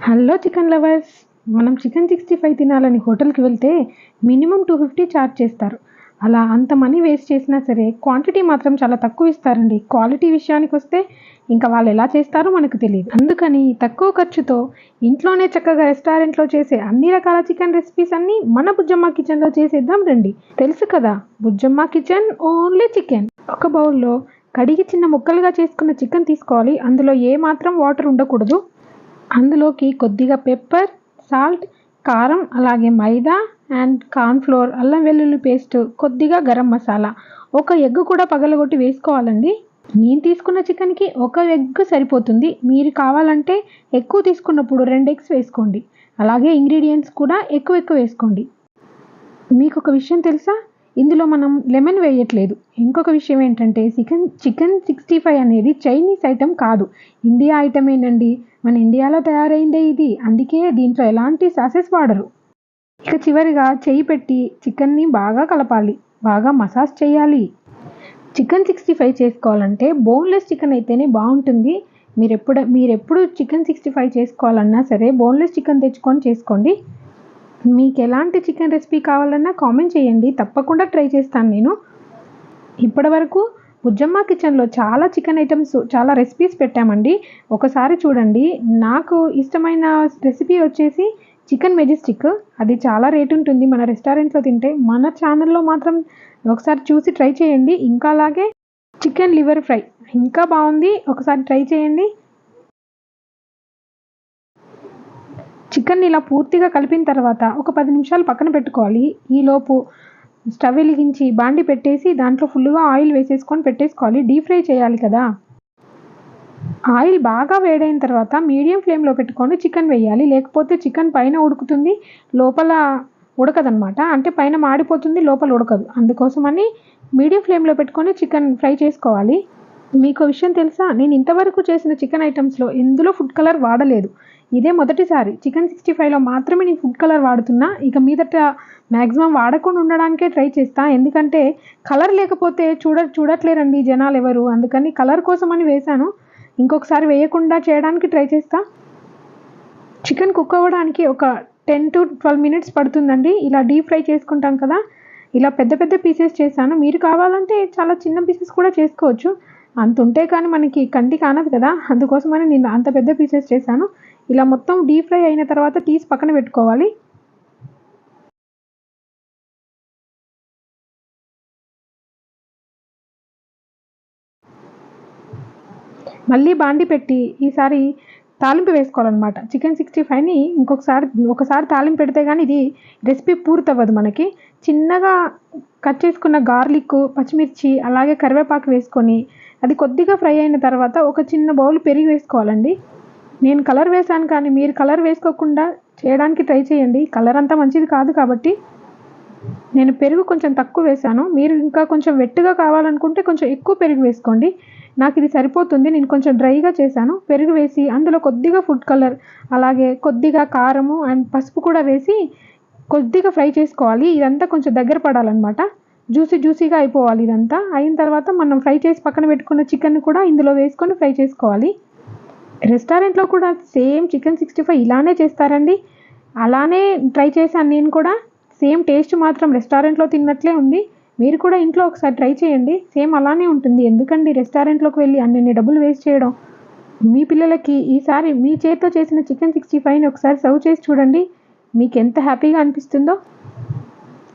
Hello chicken lovers, మనం chicken 65 తినాలని హోటల్కి వెళ్తే మినిమం 250 ఛార్జ్ చేస్తారు. అలా అంత మనీ వేస్ట్ చేసినా సరే క్వాంటిటీ మాత్రం చాలా తక్కువ ఇస్తారండి. క్వాలిటీ విషయానికి వస్తే ఇంకా వాళ్ళు ఎలా చేస్తారో మనకు తెలియదు. అందుకని తక్కువ ఖర్చుతో ఇంట్లోనే చక్కగా రెస్టారెంట్లో చేసే అన్ని రకాల చికెన్ రెసిపీస్ అన్నీ మన బుజ్జమ్మ కిచెన్లో చేసేద్దాం రండి. తెలుసు కదా, బుజ్జమ్మ కిచెన్ ఓన్లీ చికెన్. ఒక బౌల్లో కడిగి చిన్న ముక్కలుగా చేసుకున్న చికెన్ తీసుకోవాలి. అందులో ఏ మాత్రం వాటర్ ఉండకూడదు. అందులోకి కొద్దిగా పెప్పర్, సాల్ట్, కారం, అలాగే మైదా అండ్ కార్న్‌ఫ్లోర్, అల్లం వెల్లుల్లి పేస్ట్, కొద్దిగా గరం మసాలా, ఒక ఎగ్ కూడా పగలగొట్టి వేసుకోవాలండి. నేను తీసుకున్న చికెన్‌కి ఒక ఎగ్ సరిపోతుంది. మీరు కావాలంటే ఎక్కువ తీసుకున్నప్పుడు 2 ఎగ్స్ వేసుకోండి. అలాగే ఇంగ్రీడియెంట్స్ కూడా ఎక్కువ వేసుకోండి. మీకొక విషయం తెలుసా? ఇందులో మనం లెమన్ వేయట్లేదు. ఇంకొక విషయం ఏంటంటే చికెన్ 65 అనేది చైనీస్ ఐటెం కాదు, ఇండియా ఐటమేనండి. మన ఇండియాలో తయారైందే ఇది. అందుకే దీంట్లో ఎలాంటి సాసెస్ వాడరు. ఇక చివరిగా చెయ్యి పెట్టి చికెన్ని బాగా కలపాలి, బాగా మసాజ్ చేయాలి. చికెన్ 65 చేసుకోవాలంటే బోన్లెస్ చికెన్ అయితేనే బాగుంటుంది. మీరెప్పుడు చికెన్ 65 చేసుకోవాలన్నా సరే బోన్లెస్ చికెన్ తెచ్చుకొని చేసుకోండి. మీకు ఎలాంటి చికెన్ రెసిపీ కావాలన్నా కామెంట్ చేయండి, తప్పకుండా ట్రై చేస్తాను నేను. ఇప్పటివరకు బుజ్జమ్మ కిచెన్లో చాలా చికెన్ ఐటమ్స్, చాలా రెసిపీస్ పెట్టామండి. ఒకసారి చూడండి. నాకు ఇష్టమైన రెసిపీ వచ్చేసి చికెన్ మెజెస్టిక్. అది చాలా రేట్ ఉంటుంది మన రెస్టారెంట్లో తింటే. మన ఛానల్లో మాత్రం ఒకసారి చూసి ట్రై చేయండి. ఇంకా అలాగే చికెన్ లివర్ ఫ్రై ఇంకా బాగుంది, ఒకసారి ట్రై చేయండి. చికెన్ ఇలా పూర్తిగా కలిపిన తర్వాత ఒక 10 నిమిషాలు పక్కన పెట్టుకోవాలి. ఈలోపు స్టవ్ వెలిగించి బాండి పెట్టేసి దాంట్లో ఫుల్గా ఆయిల్ వేసేసుకొని పెట్టేసుకోవాలి. డీప్ ఫ్రై చేయాలి కదా. ఆయిల్ బాగా వేడైన తర్వాత మీడియం ఫ్లేమ్లో పెట్టుకొని చికెన్ వేయాలి. లేకపోతే చికెన్ పైన ఉడుకుతుంది, లోపల ఉడకదనమాట. అంటే పైన మాడిపోతుంది, లోపల ఉడకదు. అందుకోసమని మీడియం ఫ్లేమ్లో పెట్టుకొని చికెన్ ఫ్రై చేసుకోవాలి. మీకు విషయం తెలుసా, నేను ఇంతవరకు చేసిన చికెన్ ఐటమ్స్లో ఎందులో ఫుడ్ కలర్ వాడలేదు. ఇదే మొదటిసారి. చికెన్ 65లో మాత్రమే నేను ఫుడ్ కలర్ వాడుతున్నా. ఇక మీదట మ్యాక్సిమం వాడకుండా ఉండడానికే ట్రై చేస్తా. ఎందుకంటే కలర్ లేకపోతే చూడట్లేరండి జనాలు ఎవరు. అందుకని కలర్ కోసమని వేశాను. ఇంకొకసారి వేయకుండా చేయడానికి ట్రై చేస్తా. చికెన్ కుక్ అవ్వడానికి ఒక 10 to 12 మినిట్స్ పడుతుందండి. ఇలా డీప్ ఫ్రై చేసుకుంటాం కదా, ఇలా పెద్ద పెద్ద పీసెస్ చేశాను. మీరు కావాలంటే చాలా చిన్న పీసెస్ కూడా చేసుకోవచ్చు. అంత ఉంటే కానీ మనకి కంటి కానదు కదా, అందుకోసమని నేను అంత పెద్ద పీసెస్ చేశాను. ఇలా మొత్తం డీప్ ఫ్రై అయిన తర్వాత తీసి పక్కన పెట్టుకోవాలి. మళ్ళీ బాండి పెట్టి ఈసారి తాలింపు వేసుకోవాలన్నమాట. చికెన్ 65ని ఒకసారి తాలింపు పెడితే కానీ ఇది రెసిపీ పూర్తవ్వదు మనకి. చిన్నగా కట్ చేసుకున్న గార్లిక్, పచ్చిమిర్చి, అలాగే కరివేపాకు వేసుకొని అది కొద్దిగా ఫ్రై అయిన తర్వాత ఒక చిన్న బౌల్ పెరుగు వేసుకోవాలండి. నేను కలర్ వేసాను కానీ మీరు కలర్ వేసుకోకుండా చేయడానికి ట్రై చేయండి. కలర్ అంతా మంచిది కాదు కాబట్టి. నేను పెరుగు కొంచెం తక్కువ వేసాను. మీరు ఇంకా కొంచెం వెట్టుగా కావాలనుకుంటే కొంచెం ఎక్కువ పెరుగు వేసుకోండి. నాకు ఇది సరిపోతుంది. నేను కొంచెం డ్రైగా చేశాను. పెరుగు వేసి అందులో కొద్దిగా ఫుడ్ కలర్, అలాగే కొద్దిగా కారము అండ్ పసుపు కూడా వేసి కొద్దిగా ఫ్రై చేసుకోవాలి. ఇదంతా కొంచెం దగ్గర పడాలన్నమాట. జ్యూసీగా అయిపోవాలి. ఇదంతా అయిన తర్వాత మనం ఫ్రై చేసి పక్కన పెట్టుకున్న చికెన్ కూడా ఇందులో వేసుకొని ఫ్రై చేసుకోవాలి. రెస్టారెంట్లో కూడా సేమ్ చికెన్ 65 ఇలానే చేస్తారండి. అలానే ట్రై చేశాను నేను కూడా. సేమ్ టేస్ట్ మాత్రం రెస్టారెంట్లో తిన్నట్లే ఉంది. మీరు కూడా ఇంట్లో ఒకసారి ట్రై చేయండి. సేమ్ అలానే ఉంటుంది. ఎందుకండి రెస్టారెంట్లోకి వెళ్ళి అన్ని డబ్బులు వేస్ట్ చేయడం. మీ పిల్లలకి ఈసారి మీ చేతితో చేసిన చికెన్ 65ని ఒకసారి సర్వ్ చేసి చూడండి. మీకు ఎంత హ్యాపీగా అనిపిస్తుందో.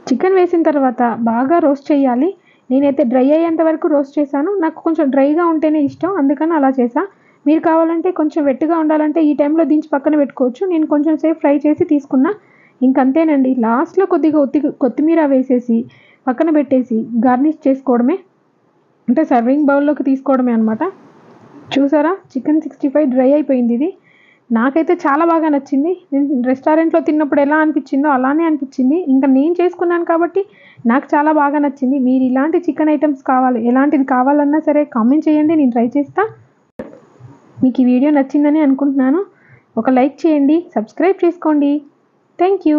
చికెన్ వేసిన తర్వాత బాగా రోస్ట్ చేయాలి. నేనైతే డ్రై అయ్యేంత వరకు రోస్ట్ చేశాను. నాకు కొంచెం డ్రైగా ఉంటేనే ఇష్టం, అందుకని అలా చేశా. మీరు కావాలంటే కొంచెం వెట్టుగా ఉండాలంటే ఈ టైంలో దించి పక్కన పెట్టుకోవచ్చు. నేను కొంచెం సేపు ఫ్రై చేసి తీసుకున్నా. ఇంకంతేనండి. లాస్ట్లో కొద్దిగా కొత్తిమీర వేసేసి పక్కన పెట్టేసి గార్నిష్ చేసుకోవడమే. అంటే సర్వింగ్ బౌల్లోకి తీసుకోవడమే అనమాట. చూసారా, చికెన్ 65 డ్రై అయిపోయింది. ఇది నాకైతే చాలా బాగా నచ్చింది. నేను రెస్టారెంట్లో తిన్నప్పుడు ఎలా అనిపించిందో అలానే అనిపించింది. ఇంకా నేను చేసుకున్నాను కాబట్టి నాకు చాలా బాగా నచ్చింది. మీరు ఇలాంటి చికెన్ ఐటమ్స్ ఎలాంటిది కావాలన్నా సరే కామెంట్ చేయండి, నేను ట్రై చేస్తా. మీకు ఈ వీడియో నచ్చిందని అనుకుంటున్నాను. ఒక లైక్ చేయండి, సబ్స్క్రైబ్ చేసుకోండి. Thank you.